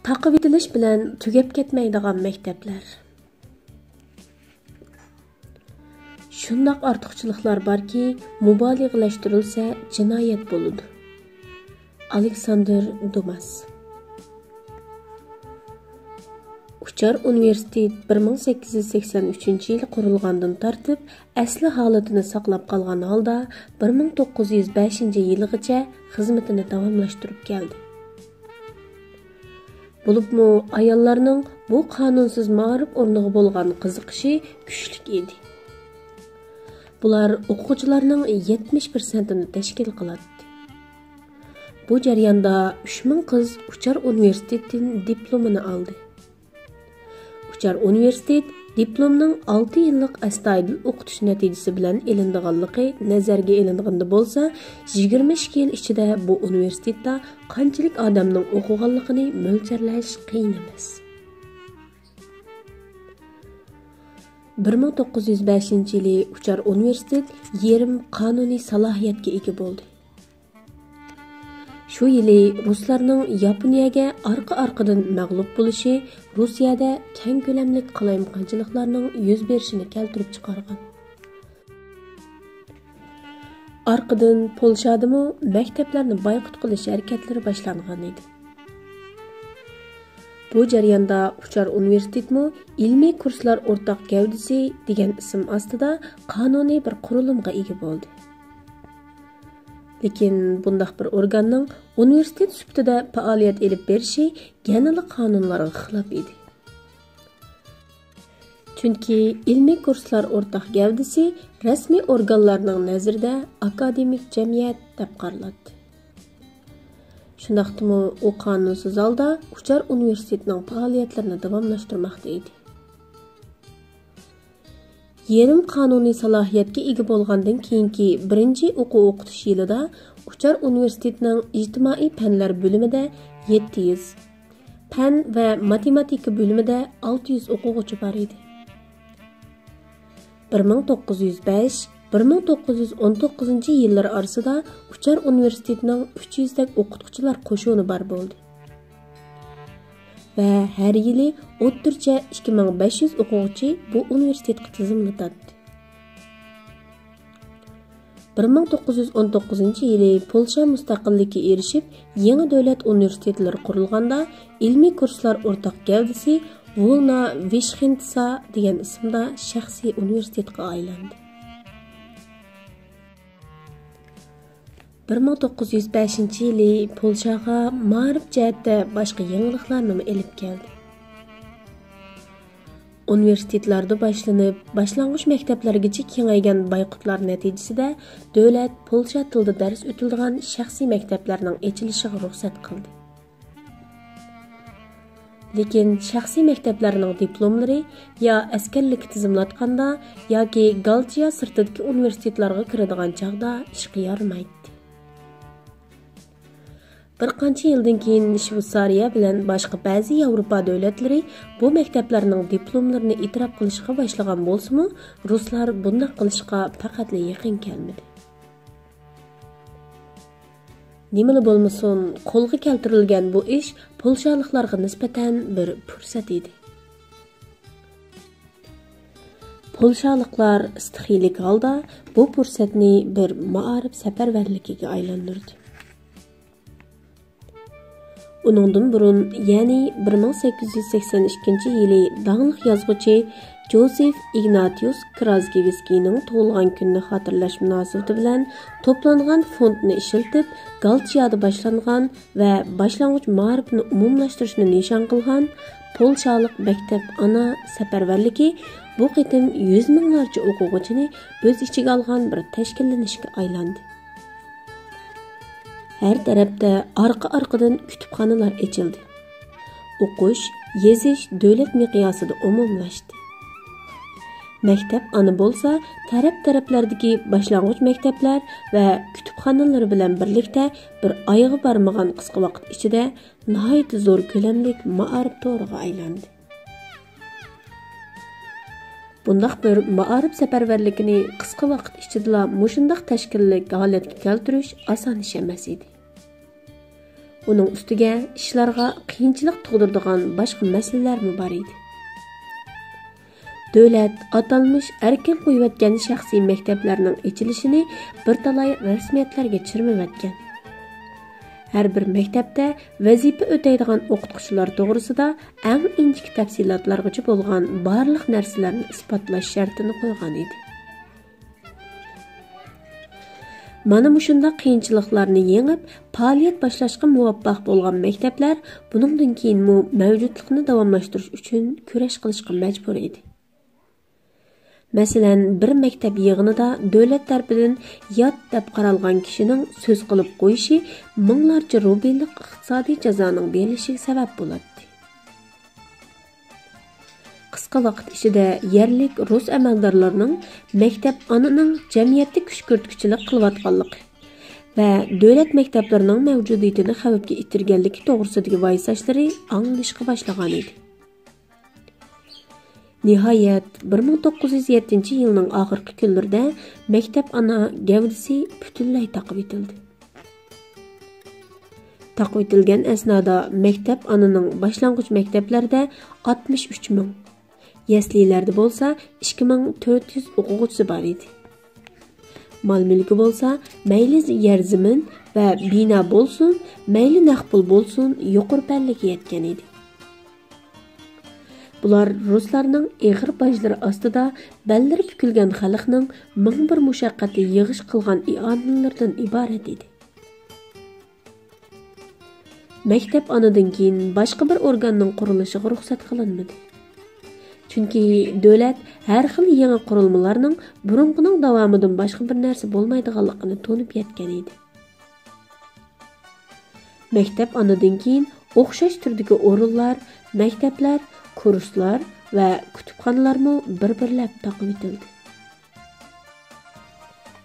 taqib etilish bilan tugab ketmaydigan maktablar. Shundoq ortiqchiliklar borki, mubolag'alashtirilsa jinoyat bo'ladi. Aleksandr Dumas. Uchar universitet 1883 yil qurilgandan tortib, asli holatini saqlab qolgan holda 1905-yilgacha xizmatini davomlashtirib keldi. Bo'libmi, ayollarning bu qonunsiz ma'rif o'rniga bo'lgan qiziqishi kuchli edi. Bular o'quvchilarning 70%ni tashkil qiladi. Bu jarayonda 3000 qiz Uchar universitetidan diplomini oldi. Uchar universitet diplomning 6 yillik astoydil o'qitish natijasi bilan elindiganligi nazarga ilinganda bo'lsa, 22 yil ichida bu universitetda qanchalik odamning o'qiganligini mo'ljallash qiyin emas. 1905-yili Uchar universitet yerim qonuniy salohiyatga ega bo'ldi. Shu yili ruslarning Yaponiyaga orqa-orqadan mag'lub bo'lishi Rossiyada keng ko'lamli qalayimqanchiliklarning yuz berishini keltirib chiqargan. Orqadan Polshadami maktablarni boyqut qilish harakatlari boshlangan edi. Bu jarayonda Uchar universitetmi ilmiy kurslar o'rtaq gavdasi degan ism ostida qonuniy bir qurilmaga ega bo'ldi. Lekin bundaq bir organning universitet sifatida faoliyat olib berishi yanada qonunlarga xilof edi. Chunki ilmiy kurslar o'rtaq gavdasi rasmiy organlarning nazarida akademik jamiyat deb qaraladi. Shundaqdimi u qonunsiz holda Uchar universitetining faoliyatlarini davomlashtirmoqda edi. Yerim qonuniy salohiyatga ega bo'lgandan keyingi birinchi o'quv-o'qitish yilida Uchar universitetining ijtimoiy fanlar bo'limida 700, fan va matematika bo'limida 600 o'quvchi bor edi. 1905-1919 yillar orasida Uchar universitetining 300 dak o'qituvchilar qo'shuni bor bo'ldi. Va har yili o'ttircha 2500 o'quvchi bu universitetga tizimlanadi. 1919-yili Polsha mustaqillikka erishib, yangi davlat universitetlari qurilganda ilmiy kurslar o'rtaq gavdasi Volna Vishkhintsa degan ismda shaxsiy universitetga aylandi. 1905-yili Polshaga ma'rif jihatda boshqa yangiliklarni olib keldi. Universitetlarda boshlang'ich maktablargacha kengaygan boyqutlar natijasida davlat Polsha tilida dars o'tiladigan shaxsiy maktablarning ochilishiga ruxsat qildi. Lekin shaxsiy maktablarning diplomlari ya askarlik tizimlatganda yoki Galtiya sirtidagi universitetlarga kiradigan chog'da ishga yaramaydi. Bir qancha yildan keyin Shveysariya bilan boshqa ba'zi Yevropa davlatlari bu maktablarning diplomlarini e'tirof qilishga boshlagan bo'lsa-mu, ruslar bunday qilishga faqat yaqin kelmadi. Nimani bo'lmasin, qo'lga keltirilgan bu ish polshaliklarga nisbatan bir fursat edi. Polshaliklar istixiylik holda bu fursatni bir ma'rif safarbarligiga aylantirdi. Uningdan burun, ya'ni 1882-yili dаңliq yozuvchi Josef Ignatius Krasgevskining tug'ilgan kunini xotirlash munosabati bilan to'plangan fondni ishlatib, Galtiyada boshlangan va boshlang'ich ma'rifni umumlashtirishni nishon qilgan Polshalik maktab ana safarbarligi bu qitim 100 minglarcha o'quvchini o'z ichiga olgan bir tashkillanishga aylandi. Her tarafda arqa-arqadan kütüpxonalar açıldı. O'qish, yezish davlat miqyosida umumlashdi. Maktab ana bo'lsa, taraf-taraflardagi boshlang'ich maktablar va kütüpxonalar bilan birlikda bir oyog'i barmagan qisqa vaqt ichida nihoyat zo'r ko'lamlik ma'rif to'riga aylandi. Bundaq bir ma'rif safarbarligini qisqa vaqt ichida mushundaq tashkillik holatga keltirish oson ish emas edi. Uning ustiga ishlarga qiyinchilik tug'diradigan boshqa masalalarmi bor edi. Davlat atalmış erkin qo'yayotgan shaxsiy maktablarning ochilishini bir talay rasmiyatlarga chirmayotgan. Har bir maktabda vazifa o'taydigan o'qituvchilar to'g'risida eng inchik tafsilotlargacha bo'lgan barliq narsalarni isbotlash shartini qo'ygan edi. Mana mushunda qiyinchiliklarni yengib, faoliyat boshlashga muvaffaq bo'lgan maktablar buningdan keyin mavjudlikni davomlashtirish uchun kurash qilishga majbur edi. Masalan, bir maktab yig'inida davlat tarafidan yot deb qaralgan kishining so'z qilib qo'yishi minglarcha rubllik iqtisodiy jazoning berilishiga sabab bo'ladi. Qisqa vaqt ichida yerlik rus amaldorlarining maktab anining jamiyatda kuch ko'rtkuvchilik qilayotganligi va davlat maktablarining mavjudiyatini xavfga itirganligi to'g'risidagi voysashlari anglashga boshlagan edi. Nihayat 1907 yilning oxirgi kunlarida maktab ana gavdisi butunlay taqib etildi. Taqib etilgan asnoda maktab ananing boshlang'ich maktablarida 63 ming, yaslilarda bo'lsa 2400 o'quvchisi bor edi. Mal-mulki bo'lsa, mayli yer zamin va bino bo'lsin, mayli naqd pul bo'lsin, yuqori pallaga yetgan edi. Bular ruslarning eg'ir bojlari ostida ballari bukilgan xalqning ming bir mushaqqatli yig'ish qilgan ionalardan iborat edi. Maktab anadan keyin boshqa bir organning qurilishiga ruxsat qilinmadi. Chunki davlat har xil yangi qurilmalarning burunqining davomidan boshqa bir narsa bo'lmaydiganligini to'nib yetgan edi. Maktab anadan keyin o'xshash turdagi o'rinlar, maktablar, kurslar va kutubxonalarmi bir-birlab taqib etildi.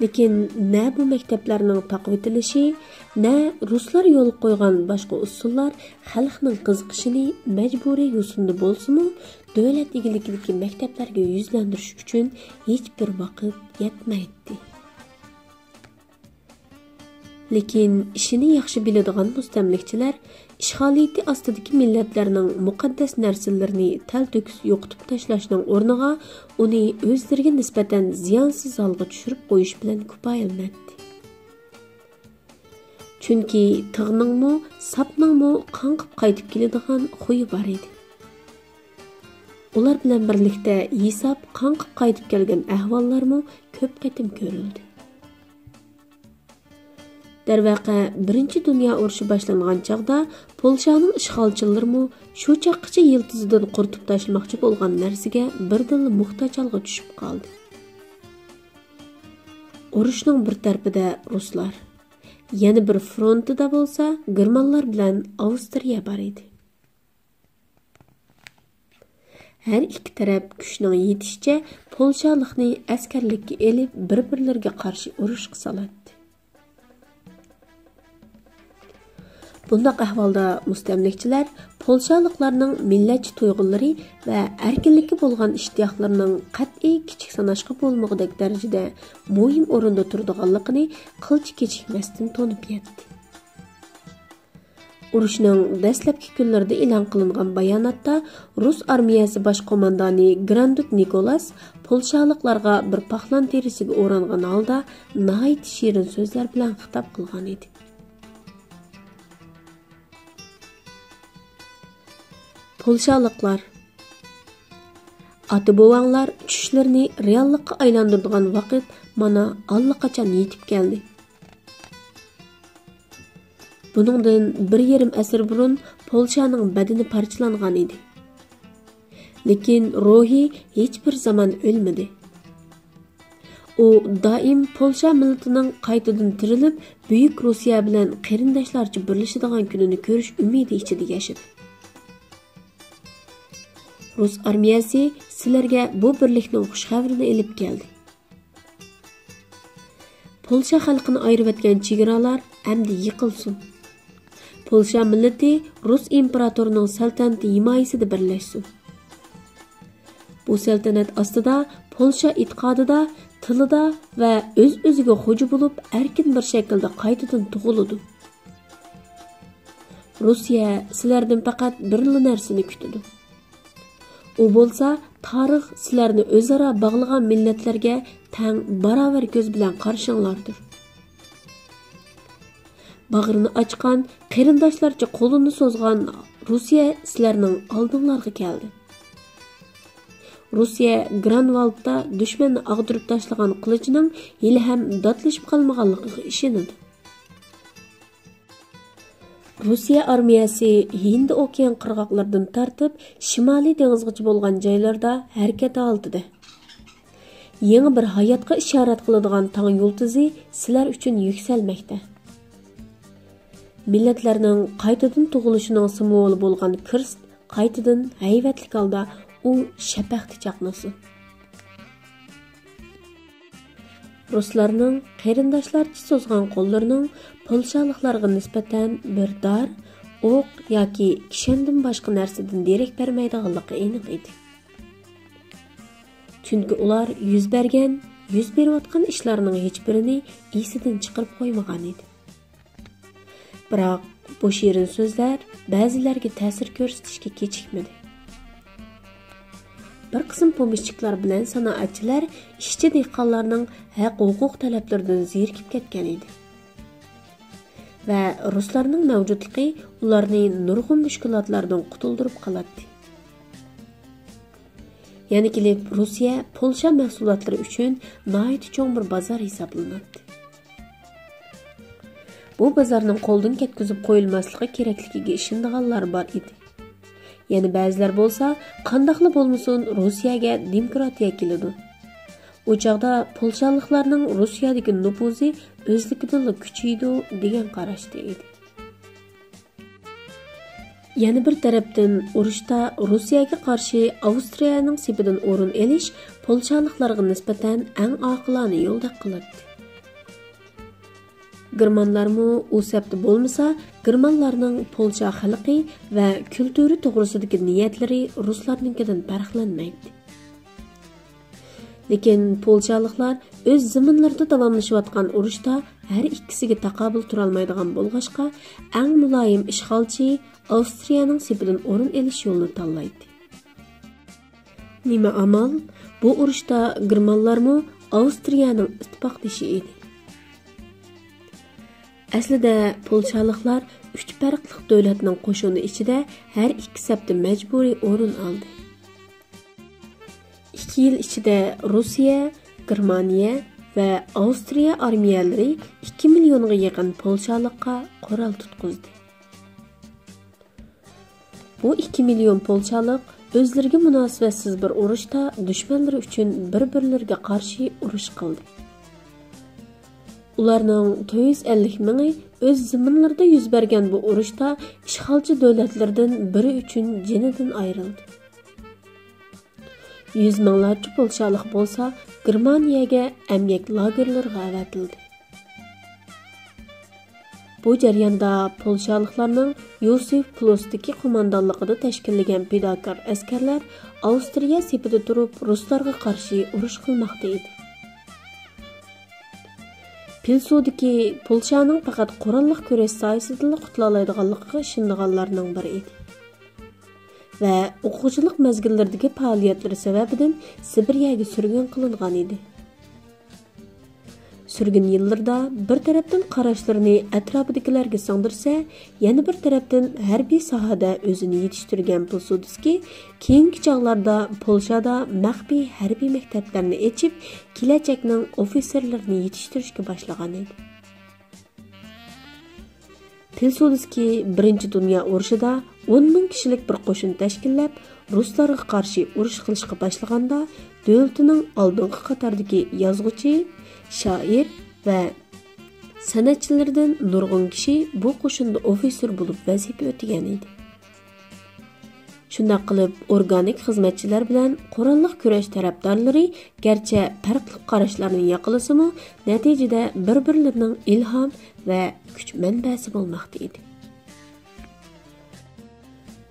Lekin na bu maktablarning taqib etilishi, na ruslar yo'l qo'ygan boshqa usullar xalqning qiziqishini majburiy yo'sinda bo'lsa-mu, davlat egiligidagi maktablarga yuzlantirish uchun hech bir vaqt yetmaydi. Lekin ishini yaxshi biladigan mustamlikchilar ishg'oliyati ostidagi millatlarning muqaddas narsalarini talto'kis yo'qitib tashlashning o'rniga uni o'zlariga nisbatan ziyonsiz holga tushirib qo'yish bilan kifoyalanadi. Chunki tig'ningmi, sapningmi qanqib qaytib keladigan xuyi bor edi. Ular bilan birlikda hisob qanqib qaytib kelgan ahvollarmi ko'p qatim ko'rildi. Darvaqa birinchi dunyo urushi boshlangan chaqda Polshaning ishg'olchilari shu chaqqicha yiltizidan qurtib tashlamoqchi bo'lgan narsaga birdilla muhtoj holga tushib qoldi. Urushning bir tarafida ruslar, yana bir frontida bo'lsa germanlar bilan Avstriya bor edi. Her ikki taraf kuchning yetishicha Polshalikni askarlikka elib bir-birlariga qarshi urush qiladi. Bundaq ahvolda mustamlikchilar Polshaliklarning millatchi tuyg'ulari va erkinlikka bo'lgan ishtiyoqlarining qat'iy kichik sanashqa bo'lmag'idek darajada muhim o'rinda turadiganligini qilch kechikmasdan to'nib yetdi. Urushning dastlabki kunlarida e'lon qilingan bayonotda Rus armiyasi bosh qo'mondoni Grandut Nikolas Polshaliklarga bir paxlan terisiga o'rangan holda nihoyat shirin so'zlar bilan xitob qilgan edi. Polshaliklar, ata-bovanglar tushlarini reallikqa aylantiradigan vaqt mana allaqachon yetib keldi. Buningdan 1,5 asr burun Polshaning badani parchalangan edi. Lekin ruhi hech bir zaman o'lmadi. U doim Polsha millatining qaytadan tirilib, buyuk Rossiya bilan qarindoshlarcha birlashadigan kunini ko'rish umidi ichida yashadi. Rus armiyasi sizlarga bu birlikning xush xabarini elib keldi. Polsha xalqini ayirib etgan chegaralar endi yiqilsin. Polsha millati Rus imperatorining saltanati himoyasida birlashsin. Bu saltanat ostida Polsha e'tiqodida, tilida va o'z-o'ziga xo'ja bo'lib, erkin bir shaklda qaytadan tug'iladi. Rossiya sizlardan faqat bir narsani kutadi. U bo'lsa, tarix sizlarni o'zaro bog'lagan millatlarga tang barobar ko'z bilan qarshinglardir. Bag'rini ochgan, qarindoshlarcha qo'lini so'zgan Rossiya sizlarning oldinglarga keldi. Rossiya Granvaldda dushmanni ag'dirib tashlagan qilichining hali ham dodlashib qolmaganligiga ishonadi. Rossiya armiyasi Hind okean qirg'oqlaridan tortib Shimoliy dengizgacha bo'lgan joylarda harakat oldi. Yangi bir hayotga ishorat qiladigan tong yulduzi sizlar uchun yuksalmoqda. Millatlarning qaytadan tug'ilishining simvoli bo'lgan kirst qaytadan hayvatli holda u shafaqti chaqnasi. Ruslarning qarindoshlarcha so'zgan qo'llarining polshaliklarga nisbatan bir dar, o'q yoki kishandan boshqa narsadan derak bermaydiganligi aniq edi. Chunki ular yuz berayotgan ishlarning hech birini esidan chiqarib qo'ymagan edi. Biroq bu shirin so'zlar ba'zilarga ta'sir ko'rsatishga kechikmadi. Bir qism pomishchiklar bilan sanoatchilar ishchi dehqonlarning haq-huquq talablaridan zerikib ketgan edi. Va ruslarning mavjudligi ularni nurg'un mushkulotlardan qutuldirib qoladi. Ya'ni kelib Rossiya Polsha mahsulotlari uchun nihoyat cho'ng bir bozor hisoblanadi. Bu bozorning qo'ldan ketkizib qo'yilmasligi kerakligiga ishonganlar bor edi. Yana ba'zilar bo'lsa, qandaqli bo'lmasin Rossiyaga demokratiya keladi. O chaqda polshaliklarning Rossiyadagi nufuzi o'zligidan kuchaydi degan qarashda edi. Yana bir tarafdan urushda Rossiyaga qarshi Avstriyaning sepidan o'rin olish polshaliklarga nisbatan eng oqilona yo'lda qiladi. Germanlarmı o septi bo'lmasa, Germanlarning Polsha xalqi va kulturi to'g'risidagi niyatlari ruslarninkidan farqlanmaydi. Lekin polshaliklar o'z zaminlarida davomlashayotgan urushda har ikkisiga taqobil tura olmaydigan bo'lg'achqa, eng muloyim ishg'olchi Avstriyaning sepidan o'rin olish yo'lini tanlaydi. Nima amal? Bu urushda Germanlarmı Avstriyaning ittifoqdoshi edi. Aslida polshaliklar 3 farqli davlatning qo'shini ichida har ikki safda majburiy o'rin oldi. 2 yil ichida Rossiya, Germaniya va Avstriya armiyalari 2 millionga yaqin polshalikqa qurol tutqizdi. Bu 2 million polshalik o'zlariga munosabatsiz bir urushda dushmanlari uchun bir-birlariga qarshi urush qildi. Ularning 450 mingi o'z zaminlarida yuz bergan bu urushda ishg'olchi davlatlardan biri uchun jinidan ayrildi. 100 minglarcha polshalik bo'lsa, Germaniyaga emgak lagerlariga avatildi. Bu jarayonda polshaliklarning Yosif Plostiki qo'mondonligida tashkillagan fidokor askarlar Avstriya sepida turib ruslarga qarshi urush qilmoqda edi. Pilsudagi Polshaning faqat qurolliq kurash sohasida qutula oladiganligiga ishonganlarning biri edi. Va o'quvchilik mezgillardagi faoliyatlari sababidan Sibiryaga surgun qilingan edi. Surgun yillarda bir tarafdan qarashlarini atrofidagilarga singdirsa, yana bir tarafdan harbiy sohada o'zini yetishtirgan Pilsudski keyingi chog'larda Polshada maxfiy harbiy maktablarni ochib, kelajakning ofitserlarini yetishtirishga boshlagan edi. Pilsudski Birinchi dunyo urushida 10 ming kishilik bir qo'shin tashkillab, ruslarga qarshi urush qilishga boshlaganda, davlatining oldingi qatordagi yozuvchi, shoir va san'atchilardan nurg'un kishi bu qo'shinda ofitser bo'lib vazifa o'tagan edi. Shunday qilib, organik xizmatchilar bilan qurolliq kurash tarafdorlari garchi farqli qarashlarni yoqlasimi, natijada bir-birlarining ilhom va kuch manbasi bo'lmoqda edi.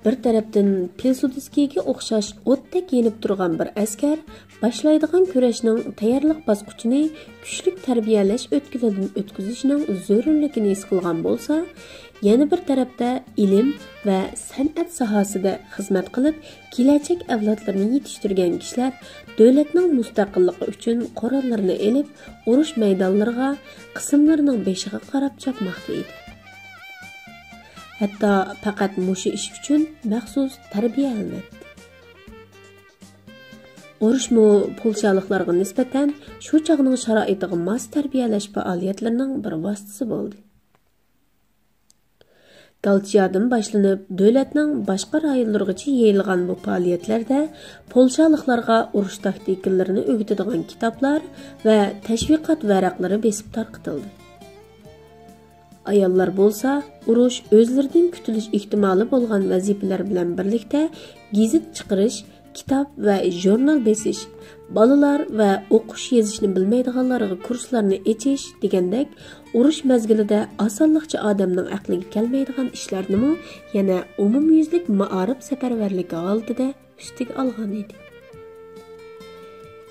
bir tarafdan Pilsudskiga o'xshash o'tdek yenib turgan bir askar boshlaydigan kurashning tayyorlik bosqichini kuchlik tarbiyalash o'tkilidan o'tkazishning zarurligini his qilgan bo'lsa, yana bir tarafda ilm va san'at sohasida xizmat qilib, kelajak avlodlarni yetishtirgan kishilar davlatning mustaqilligi uchun qurollarni elib, urush maydonlariga, qismlarining beshiga qarab chopmoqda edi. Hatta faqat mushu ish uchun maxsus tarbiya olinadi. Urushmu polshaliklarga nisbatan shu chog'ning sharoitiga mos tarbiyalash faoliyatlarining bir vositasi bo'ldi. Galchiyadan boshlanib, davlatning boshqa rayonlarigacha yayilgan bu faoliyatlarda polshaliklarga urush taktikalarini o'rgatadigan kitoblar va tashviqot varaqlari besib tarqatildi. Ayollar bo'lsa, urush o'zlaridan kutilish ehtimoli bo'lgan vazifalar bilan birlikda gazet chiqarish, kitob va jurnal besish, bolalar va o'qish yozishni bilmaydiganlarga kurslarni echish degandek, urush mezgilida osonlikcha odamning aqliga kelmaydigan ishlarni yana umumyuzlik ma'arif safarbarligi oldida ustiga olgan edi.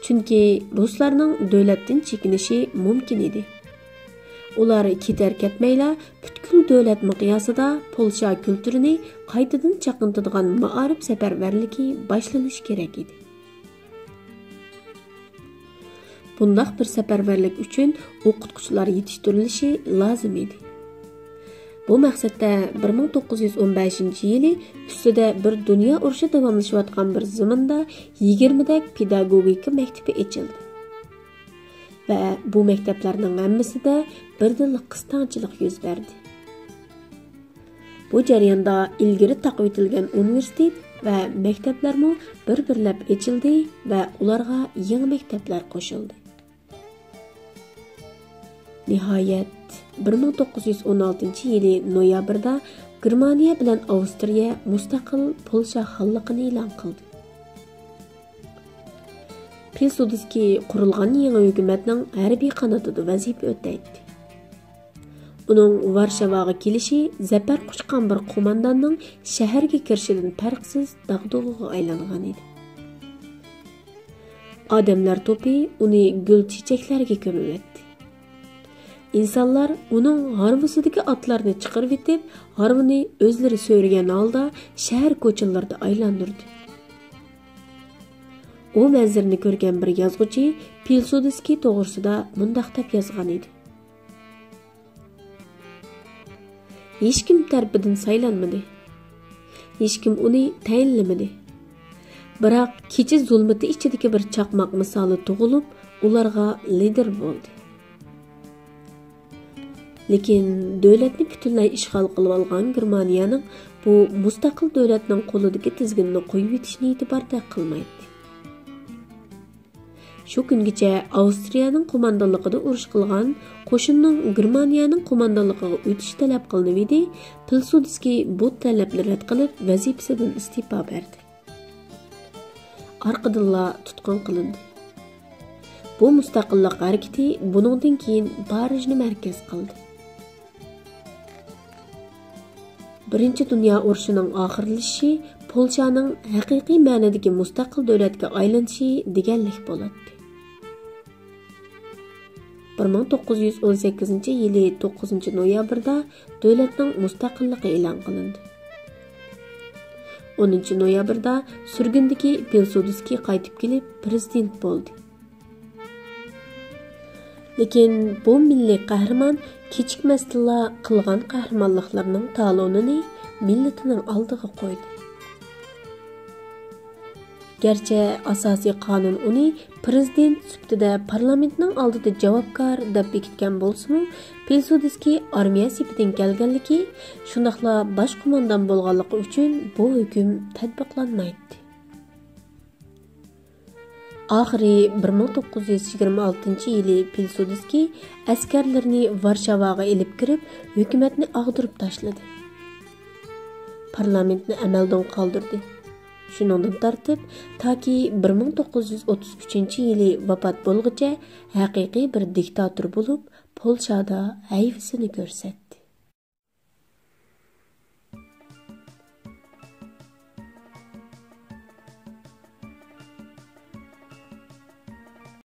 Chunki ruslarning davlatdan chekinishi mumkin edi. Ular ketar-ketmayla butkul davlat miqyosida Polsha kulturini qaytadan chaqintadigan ma'arif safarbarligi boshlanishi kerak edi. Bundaq bir safarbarlik uchun o'qituvchilar yetishtirilishi lozim edi. Bu maqsadda 1915-yili ustida bir dunyo urushi davomlashayotgan bir zamonda 20 dak pedagogika maktabi ochildi. Va bu maktablarning hammasida birdinlik qistonchilik yuz berdi. Bu jarayonda ilgari taqib etilgan universitet va maktablarmo bir-birlab ochildi va ularga yangi maktablar qo'shildi. Nihoyat 1916-yili noyabrda Germaniya bilan Avstriya mustaqil Polsha xonligini e'lon qildi. Pilsudski qurilgan yangi hukumatning harbiy qanotida vazifa o'taydi. Uning Varshavaga kelishi zafar quchgan bir qo'mondonning shaharga kirishidan farqsiz dag'dug'iga aylangan edi. Odamlar to'pi uni gul chechaklarga ko'mib etdi. İnsanlar uning harvusidagi otlarni chiqarib etib, harvini o'zlari so'rgan holda shahar ko'chalarida aylantirdi. O manzarani ko'rgan bir yozuvchi Pilsudski to'g'risida mundaq deb yozgan edi. Hech kim tarafidan saylanmadi. Hech kim uni tayinlamadi. Biroq kecha zulmati ichidagi bir chaqmoq misoli tug'ilib, ularga lider bo'ldi. Lekin davlatni butunlay ishg'ol qilib olgan Germaniyaning bu mustaqil davlatning qo'lidagi tizginni qo'yib etishni e'tiborda qilmaydi. Shu kungacha Avstriyaning qo'mondonligida urush qilgan qo'shinning Germaniyaning qo'mondonligiga o'tish talab qilinib, Pilsudski bu talabni rad qilib vazifasidan iste'fo berdi. Orqadanla tutqun qilindi. Bu mustaqillik harakati buningdan keyin Parijni markaz qildi. Birinchi dunyo urushining oxirlashishi Polshaning haqiqiy ma'nodagi mustaqil davlatga aylanishi deganlik bo'ladi. 1918-yili 9-noyabrda davlatning mustaqilligi e'lon qilindi. 10-noyabrda surgundagi Pilsudski qaytib kelib prezident bo'ldi. Lekin bu milliy qahramon kechikmasdilla qilgan qahramonliklarning talonini millatining oldiga qo'ydi. Gerçi asosiy qonun uni prezident sifatida parlamentning oldida javobgar deb bekitgan bo'lsa-mu, Pilsudski armiya sifatida kelganligi, shundaqla bosh qo'mondon bo'lganligi uchun bu hukm tatbiqlanmaydi. Oxiri 1926-yili Pilsudski askarlarni Varshavaga elib kirib, hukumatni ag'dirib tashladi. Parlamentni amaldan qoldirdi. Shuningdan tortib, toki 1933-yili vafot bo'lguncha haqiqiy bir diktator bo'lib, Polshada hayvasini ko'rsatdi.